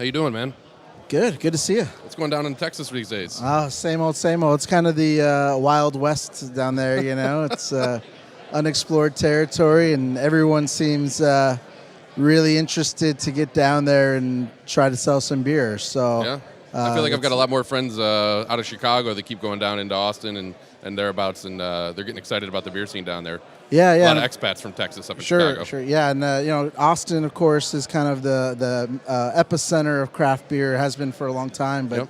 you doing, man? Good to see you. What's going down in Texas these days? Same old. It's kind of the Wild West down there, you know. It's unexplored territory, and everyone seems really interested to get down there and try to sell some beer. So yeah, I feel like I've got a lot more friends out of Chicago that keep going down into Austin and thereabouts, and they're getting excited about the beer scene down there. Yeah. A lot of expats from Texas up in Chicago. Sure. Yeah, and Austin, of course, is kind of the epicenter of craft beer. Has been for a long time, but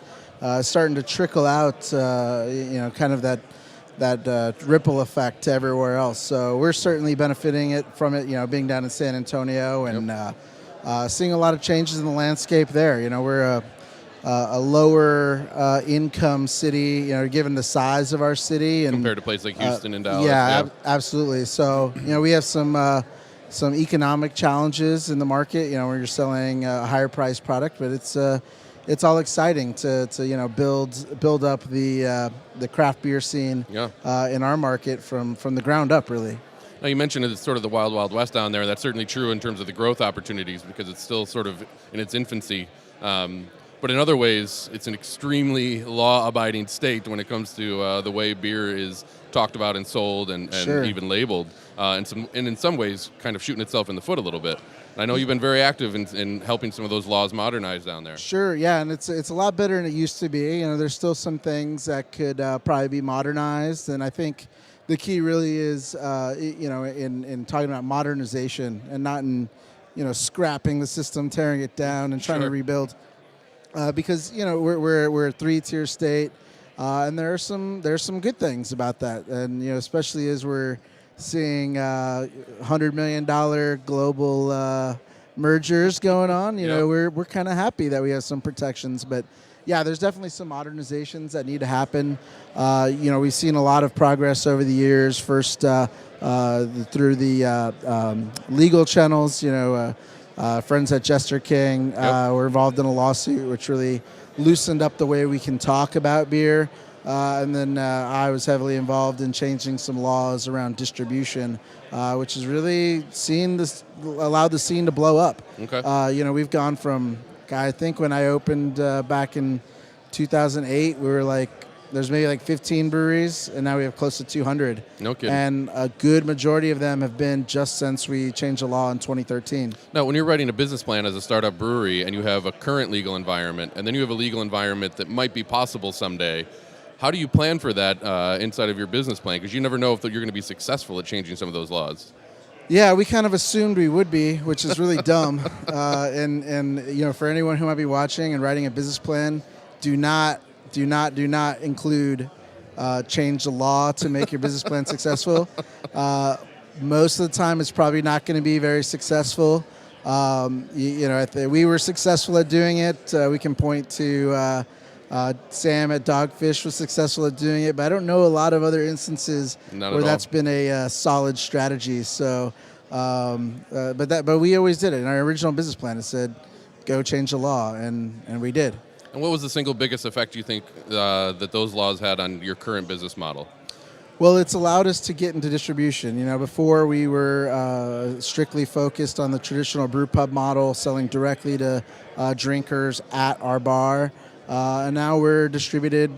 starting to trickle out. Kind of that ripple effect to everywhere else. So we're certainly benefiting from it. Being down in San Antonio and seeing a lot of changes in the landscape there. We're a lower income city, given the size of our city, and compared to places like Houston and Dallas. Yeah, absolutely. So we have some economic challenges in the market. Where you're selling a higher priced product, but it's all exciting to build up the craft beer scene in our market from the ground up, really. Now, you mentioned it's sort of the wild, wild west down there. That's certainly true in terms of the growth opportunities because it's still sort of in its infancy. But in other ways, it's an extremely law-abiding state when it comes to the way beer is talked about and sold and even labeled, and in some ways kind of shooting itself in the foot a little bit. And I know you've been very active in helping some of those laws modernize down there. Sure, yeah, and it's a lot better than it used to be. There's still some things that could probably be modernized, and I think the key really is, in talking about modernization and not in, scrapping the system, tearing it down, and trying to rebuild. Because we're a 3-tier state, and there's some good things about that, and especially as we're seeing $100 million global mergers going on. We're kind of happy that we have some protections, but yeah, there's definitely some modernizations that need to happen. We've seen a lot of progress over the years. First through the legal channels, friends at Jester King were involved in a lawsuit which really loosened up the way we can talk about beer. And then I was heavily involved in changing some laws around distribution, which has really allowed the scene to blow up. Okay. We've gone from, I think when I opened back in 2008, we were there's maybe 15 breweries, and now we have close to 200. No kidding. And a good majority of them have been just since we changed the law in 2013. Now, when you're writing a business plan as a startup brewery and you have a current legal environment, and then you have a legal environment that might be possible someday, how do you plan for that inside of your business plan? Because you never know if you're going to be successful at changing some of those laws. Yeah, we kind of assumed we would be, which is really dumb. And for anyone who might be watching and writing a business plan, do not include change the law to make your business plan successful. Most of the time, it's probably not going to be very successful. If we were successful at doing it, we can point to Sam at Dogfish was successful at doing it, but I don't know a lot of other instances where that's been a solid strategy. So, but we always did it. In our original business plan, it said, "Go change the law," and we did. And what was the single biggest effect you think that those laws had on your current business model? Well, it's allowed us to get into distribution. Before we were strictly focused on the traditional brew pub model, selling directly to drinkers at our bar. And now we're distributed,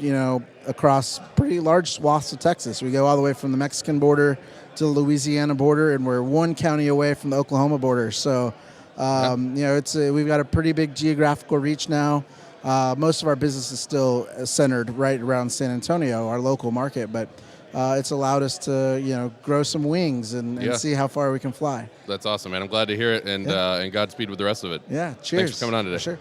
across pretty large swaths of Texas. We go all the way from the Mexican border to the Louisiana border, and we're one county away from the Oklahoma border. So, we've got a pretty big geographical reach now. Most of our business is still centered right around San Antonio, our local market, but it's allowed us to, grow some wings and see how far we can fly. That's awesome, man. I'm glad to hear it, and Godspeed with the rest of it. Yeah, cheers. Thanks for coming on today. For sure.